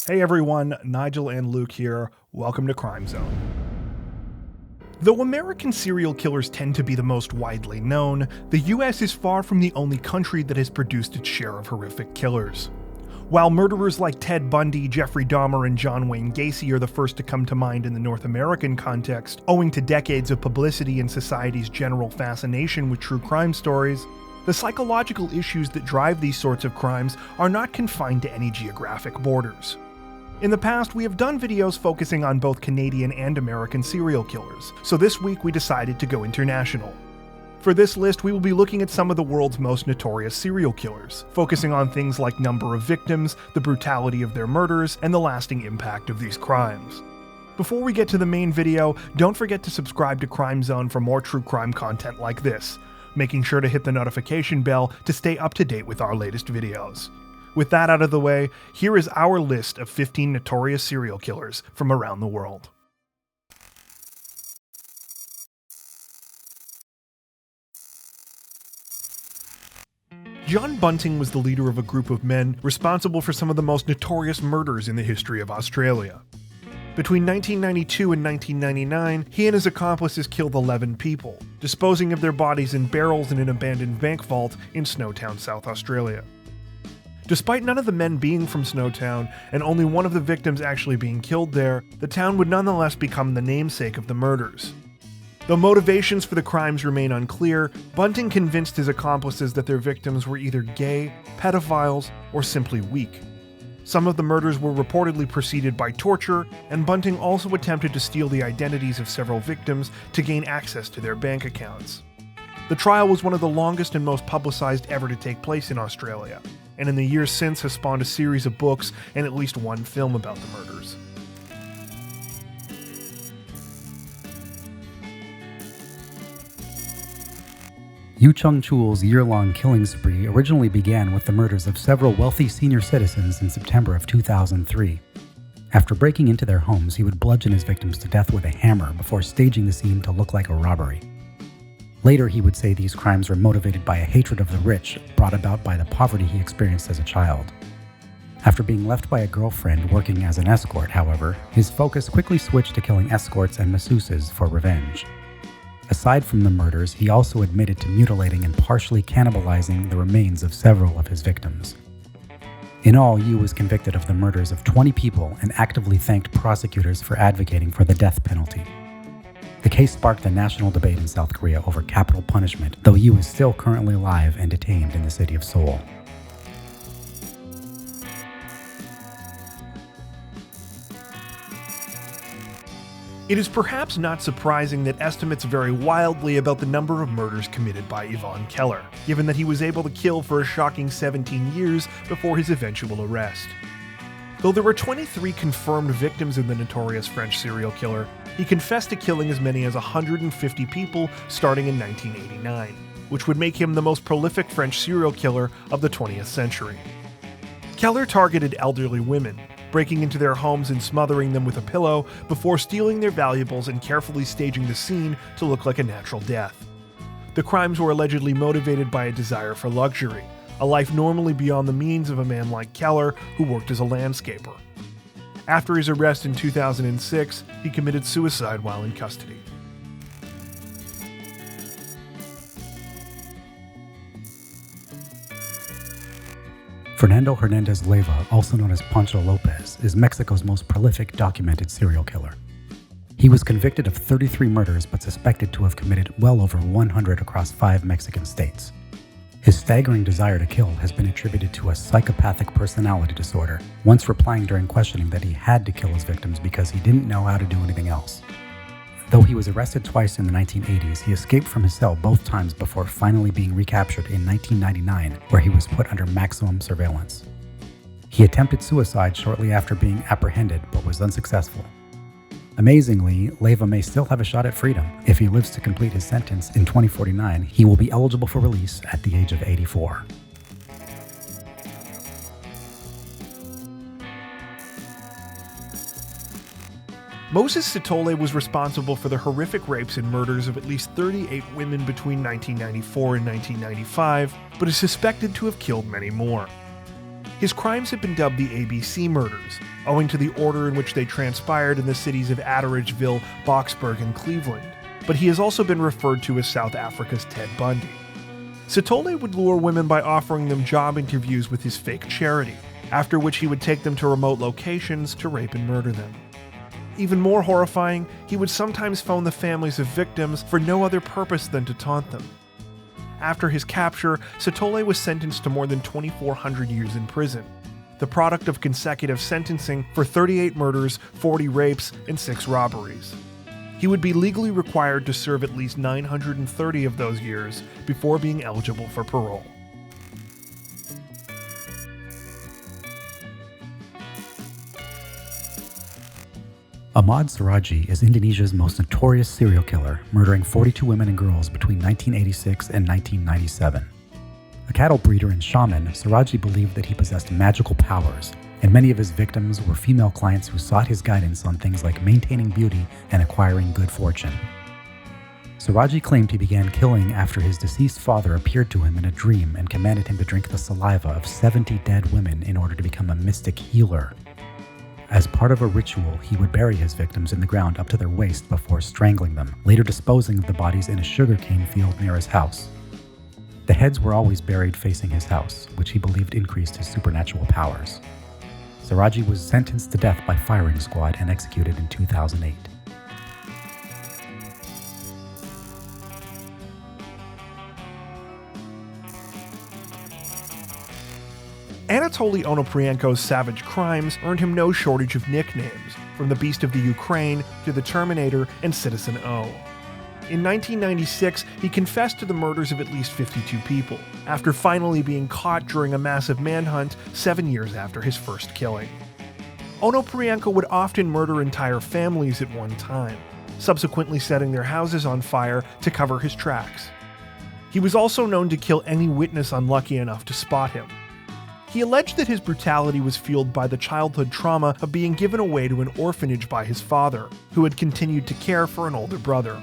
Hey everyone, Nigel and Luke here. Welcome to Crime Zone. Though American serial killers tend to be the most widely known, the US is far from the only country that has produced its share of horrific killers. While murderers like Ted Bundy, Jeffrey Dahmer, and John Wayne Gacy are the first to come to mind in the North American context, owing to decades of publicity and society's general fascination with true crime stories, the psychological issues that drive these sorts of crimes are not confined to any geographic borders. In the past, we have done videos focusing on both Canadian and American serial killers, so this week we decided to go international. For this list, we will be looking at some of the world's most notorious serial killers, focusing on things like number of victims, the brutality of their murders, and the lasting impact of these crimes. Before we get to the main video, don't forget to subscribe to Crime Zone for more true crime content like this, making sure to hit the notification bell to stay up to date with our latest videos. With that out of the way, here is our list of 15 notorious serial killers from around the world. John Bunting was the leader of a group of men responsible for some of the most notorious murders in the history of Australia. Between 1992 and 1999, he and his accomplices killed 11 people, disposing of their bodies in barrels in an abandoned bank vault in Snowtown, South Australia. Despite none of the men being from Snowtown, and only one of the victims actually being killed there, the town would nonetheless become the namesake of the murders. Though motivations for the crimes remain unclear, Bunting convinced his accomplices that their victims were either gay, pedophiles, or simply weak. Some of the murders were reportedly preceded by torture, and Bunting also attempted to steal the identities of several victims to gain access to their bank accounts. The trial was one of the longest and most publicized ever to take place in Australia, and in the years since has spawned a series of books and at least one film about the murders. Yoo Young-chul's year-long killing spree originally began with the murders of several wealthy senior citizens in September of 2003. After breaking into their homes, he would bludgeon his victims to death with a hammer before staging the scene to look like a robbery. Later, he would say these crimes were motivated by a hatred of the rich brought about by the poverty he experienced as a child. After being left by a girlfriend working as an escort, however, his focus quickly switched to killing escorts and masseuses for revenge. Aside from the murders, he also admitted to mutilating and partially cannibalizing the remains of several of his victims. In all, Yoo was convicted of the murders of 20 people and actively thanked prosecutors for advocating for the death penalty. The case sparked a national debate in South Korea over capital punishment, though Yoo is still currently alive and detained in the city of Seoul. It is perhaps not surprising that estimates vary wildly about the number of murders committed by Yvan Keller, given that he was able to kill for a shocking 17 years before his eventual arrest. Though there were 23 confirmed victims in the notorious French serial killer, he confessed to killing as many as 150 people starting in 1989, which would make him the most prolific French serial killer of the 20th century. Keller targeted elderly women, breaking into their homes and smothering them with a pillow before stealing their valuables and carefully staging the scene to look like a natural death. The crimes were allegedly motivated by a desire for luxury, a life normally beyond the means of a man like Keller who worked as a landscaper. After his arrest in 2006, he committed suicide while in custody. Fernando Hernandez Leyva, also known as Pancho Lopez, is Mexico's most prolific documented serial killer. He was convicted of 33 murders but suspected to have committed well over 100 across 5 Mexican states. His staggering desire to kill has been attributed to a psychopathic personality disorder, once replying during questioning that he had to kill his victims because he didn't know how to do anything else. Though he was arrested twice in the 1980s, he escaped from his cell both times before finally being recaptured in 1999, where he was put under maximum surveillance. He attempted suicide shortly after being apprehended, but was unsuccessful. Amazingly, Leyva may still have a shot at freedom. If he lives to complete his sentence in 2049, he will be eligible for release at the age of 84. Moses Sithole was responsible for the horrific rapes and murders of at least 38 women between 1994 and 1995, but is suspected to have killed many more. His crimes have been dubbed the ABC murders, owing to the order in which they transpired in the cities of Atteridgeville, Boksburg, and Cleveland, but he has also been referred to as South Africa's Ted Bundy. Sithole would lure women by offering them job interviews with his fake charity, after which he would take them to remote locations to rape and murder them. Even more horrifying, he would sometimes phone the families of victims for no other purpose than to taunt them. After his capture, Sithole was sentenced to more than 2,400 years in prison, the product of consecutive sentencing for 38 murders, 40 rapes, and 6 robberies. He would be legally required to serve at least 930 of those years before being eligible for parole. Ahmad Suradji is Indonesia's most notorious serial killer, murdering 42 women and girls between 1986 and 1997. A cattle breeder and shaman, Suradji believed that he possessed magical powers, and many of his victims were female clients who sought his guidance on things like maintaining beauty and acquiring good fortune. Suradji claimed he began killing after his deceased father appeared to him in a dream and commanded him to drink the saliva of 70 dead women in order to become a mystic healer. As part of a ritual, he would bury his victims in the ground up to their waist before strangling them, later disposing of the bodies in a sugarcane field near his house. The heads were always buried facing his house, which he believed increased his supernatural powers. Suradji was sentenced to death by firing squad and executed in 2008. Anatoly Onoprienko's savage crimes earned him no shortage of nicknames, from the Beast of the Ukraine to the Terminator and Citizen O. In 1996, he confessed to the murders of at least 52 people, after finally being caught during a massive manhunt 7 years after his first killing. Onoprienko would often murder entire families at one time, subsequently setting their houses on fire to cover his tracks. He was also known to kill any witness unlucky enough to spot him. He alleged that his brutality was fueled by the childhood trauma of being given away to an orphanage by his father, who had continued to care for an older brother.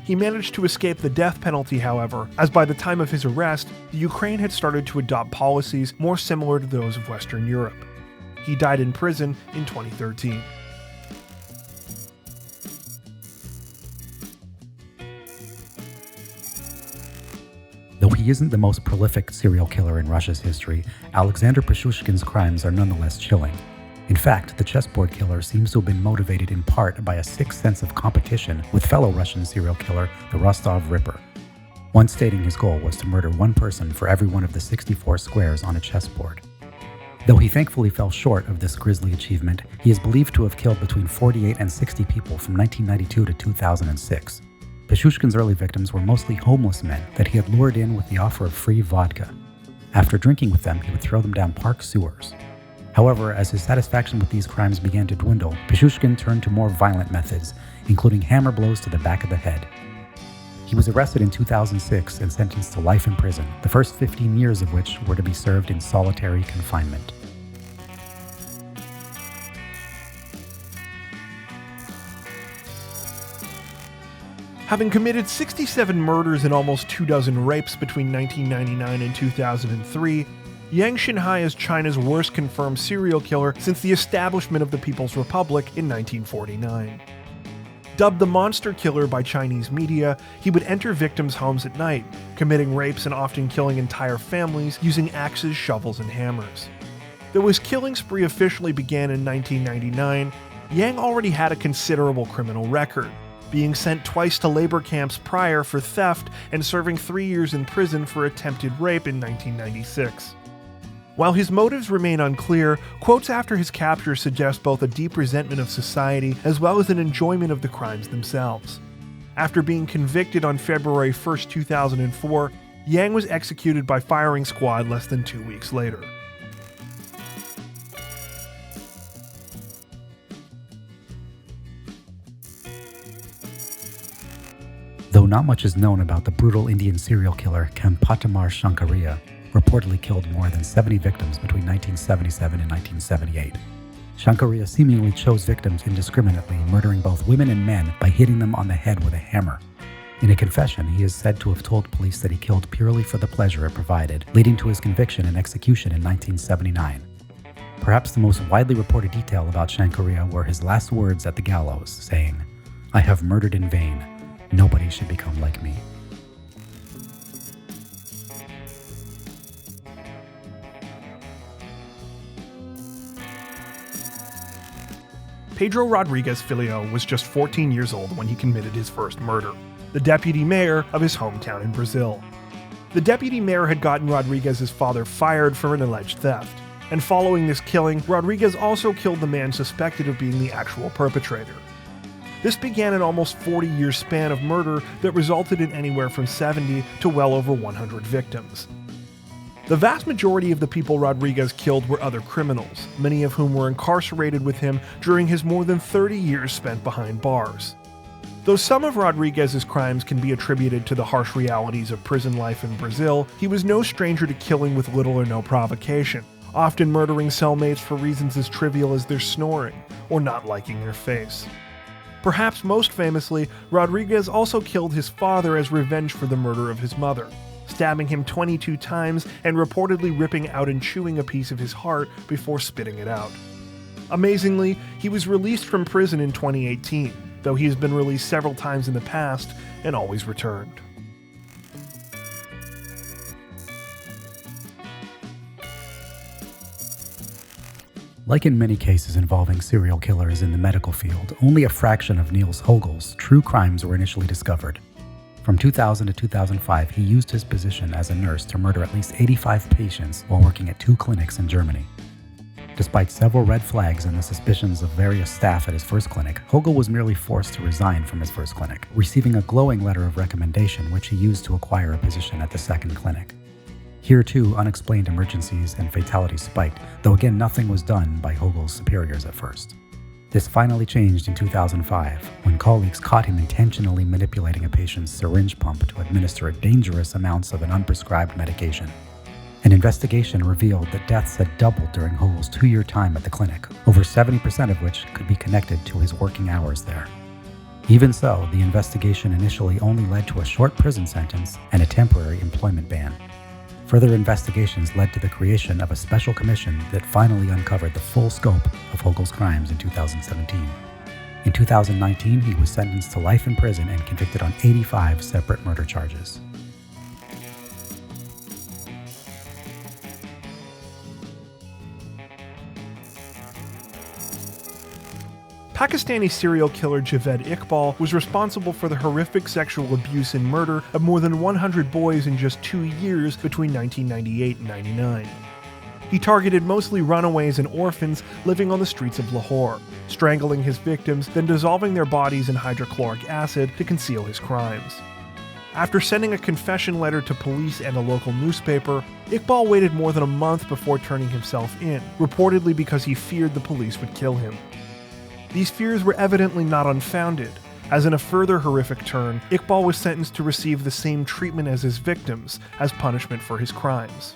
He managed to escape the death penalty, however, as by the time of his arrest, the Ukraine had started to adopt policies more similar to those of Western Europe. He died in prison in 2013. Though he isn't the most prolific serial killer in Russia's history, Alexander Pichushkin's crimes are nonetheless chilling. In fact, the chessboard killer seems to have been motivated in part by a sick sense of competition with fellow Russian serial killer, the Rostov Ripper. One stating his goal was to murder one person for every one of the 64 squares on a chessboard. Though he thankfully fell short of this grisly achievement, he is believed to have killed between 48 and 60 people from 1992 to 2006. Pichushkin's early victims were mostly homeless men that he had lured in with the offer of free vodka. After drinking with them, he would throw them down park sewers. However, as his satisfaction with these crimes began to dwindle, Pichushkin turned to more violent methods, including hammer blows to the back of the head. He was arrested in 2006 and sentenced to life in prison, the first 15 years of which were to be served in solitary confinement. Having committed 67 murders and almost 24 rapes between 1999 and 2003, Yang Xinhai is China's worst confirmed serial killer since the establishment of the People's Republic in 1949. Dubbed the Monster Killer by Chinese media, he would enter victims' homes at night, committing rapes and often killing entire families using axes, shovels, and hammers. Though his killing spree officially began in 1999, Yang already had a considerable criminal record, being sent twice to labor camps prior for theft and serving 3 years in prison for attempted rape in 1996. While his motives remain unclear, quotes after his capture suggest both a deep resentment of society as well as an enjoyment of the crimes themselves. After being convicted on February 1, 2004, Yang was executed by firing squad less than 2 weeks later. Though not much is known about the brutal Indian serial killer Kampatimar Shankariya, reportedly killed more than 70 victims between 1977 and 1978. Shankariya seemingly chose victims indiscriminately, murdering both women and men by hitting them on the head with a hammer. In a confession, he is said to have told police that he killed purely for the pleasure it provided, leading to his conviction and execution in 1979. Perhaps the most widely reported detail about Shankariya were his last words at the gallows, saying, "I have murdered in vain. Nobody should become like me." Pedro Rodrigues Filho was just 14 years old when he committed his first murder, the deputy mayor of his hometown in Brazil. The deputy mayor had gotten Rodrigues' father fired for an alleged theft, and following this killing, Rodrigues also killed the man suspected of being the actual perpetrator. This began an almost 40-year span of murder that resulted in anywhere from 70 to well over 100 victims. The vast majority of the people Rodrigues killed were other criminals, many of whom were incarcerated with him during his more than 30 years spent behind bars. Though some of Rodrigues' crimes can be attributed to the harsh realities of prison life in Brazil, he was no stranger to killing with little or no provocation, often murdering cellmates for reasons as trivial as their snoring or not liking their face. Perhaps most famously, Rodrigues also killed his father as revenge for the murder of his mother, stabbing him 22 times and reportedly ripping out and chewing a piece of his heart before spitting it out. Amazingly, he was released from prison in 2018, though he has been released several times in the past and always returned. Like in many cases involving serial killers in the medical field, only a fraction of Niels Högel's true crimes were initially discovered. From 2000 to 2005, he used his position as a nurse to murder at least 85 patients while working at 2 clinics in Germany. Despite several red flags and the suspicions of various staff at his first clinic, Högel was merely forced to resign from his first clinic, receiving a glowing letter of recommendation which he used to acquire a position at the second clinic. Here too, unexplained emergencies and fatalities spiked, though again nothing was done by Högel's superiors at first. This finally changed in 2005, when colleagues caught him intentionally manipulating a patient's syringe pump to administer dangerous amounts of an unprescribed medication. An investigation revealed that deaths had doubled during Högel's 2-year time at the clinic, over 70% of which could be connected to his working hours there. Even so, the investigation initially only led to a short prison sentence and a temporary employment ban. Further investigations led to the creation of a special commission that finally uncovered the full scope of Högel's crimes in 2017. In 2019, he was sentenced to life in prison and convicted on 85 separate murder charges. Pakistani serial killer Javed Iqbal was responsible for the horrific sexual abuse and murder of more than 100 boys in just 2 years between 1998 and 99. He targeted mostly runaways and orphans living on the streets of Lahore, strangling his victims, then dissolving their bodies in hydrochloric acid to conceal his crimes. After sending a confession letter to police and a local newspaper, Iqbal waited more than a month before turning himself in, reportedly because he feared the police would kill him. These fears were evidently not unfounded, as in a further horrific turn, Iqbal was sentenced to receive the same treatment as his victims, as punishment for his crimes.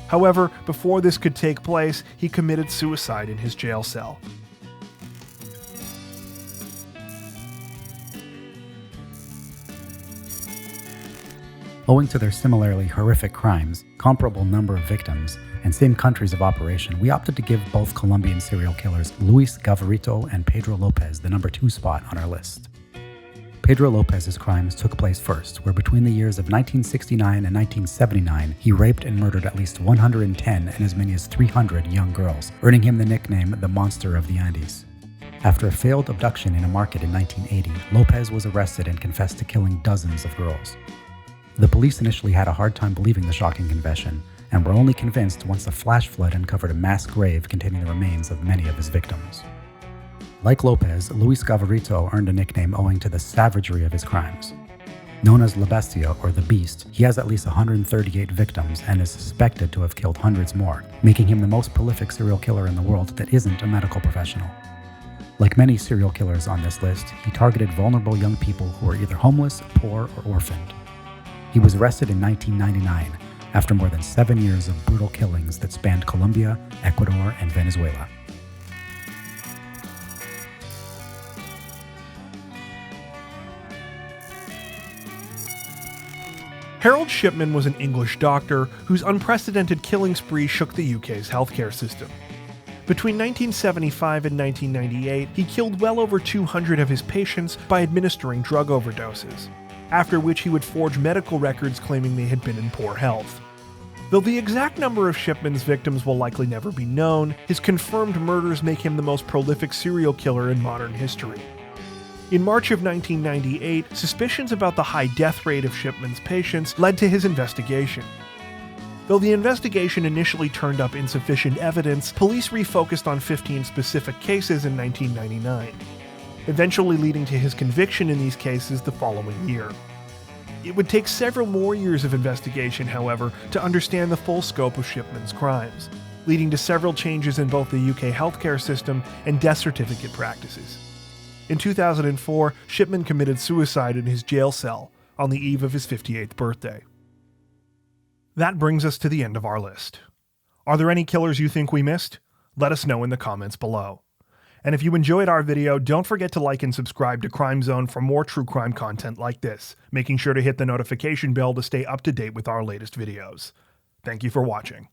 However, before this could take place, he committed suicide in his jail cell. Owing to their similarly horrific crimes, comparable number of victims, and same countries of operation, we opted to give both Colombian serial killers Luis Gavarito and Pedro Lopez the number 2 spot on our list. Pedro Lopez's crimes took place first, where between the years of 1969 and 1979, he raped and murdered at least 110 and as many as 300 young girls, earning him the nickname the Monster of the Andes. After a failed abduction in a market in 1980, Lopez was arrested and confessed to killing dozens of girls. The police initially had a hard time believing the shocking confession, and were only convinced once a flash flood uncovered a mass grave containing the remains of many of his victims. Like Lopez, Luis Gavarito earned a nickname owing to the savagery of his crimes. Known as La Bestia, or the Beast, he has at least 138 victims and is suspected to have killed hundreds more, making him the most prolific serial killer in the world that isn't a medical professional. Like many serial killers on this list, he targeted vulnerable young people who were either homeless, poor, or orphaned. He was arrested in 1999 after more than 7 years of brutal killings that spanned Colombia, Ecuador, and Venezuela. Harold Shipman was an English doctor whose unprecedented killing spree shook the UK's healthcare system. Between 1975 and 1998, he killed well over 200 of his patients by administering drug overdoses, after which he would forge medical records claiming they had been in poor health. Though the exact number of Shipman's victims will likely never be known, his confirmed murders make him the most prolific serial killer in modern history. In March of 1998, suspicions about the high death rate of Shipman's patients led to his investigation. Though the investigation initially turned up insufficient evidence, police refocused on 15 specific cases in 1999, eventually leading to his conviction in these cases the following year. It would take several more years of investigation, however, to understand the full scope of Shipman's crimes, leading to several changes in both the UK healthcare system and death certificate practices. In 2004, Shipman committed suicide in his jail cell on the eve of his 58th birthday. That brings us to the end of our list. Are there any killers you think we missed? Let us know in the comments below. And if you enjoyed our video, don't forget to like and subscribe to Crime Zone for more true crime content like this, making sure to hit the notification bell to stay up to date with our latest videos. Thank you for watching.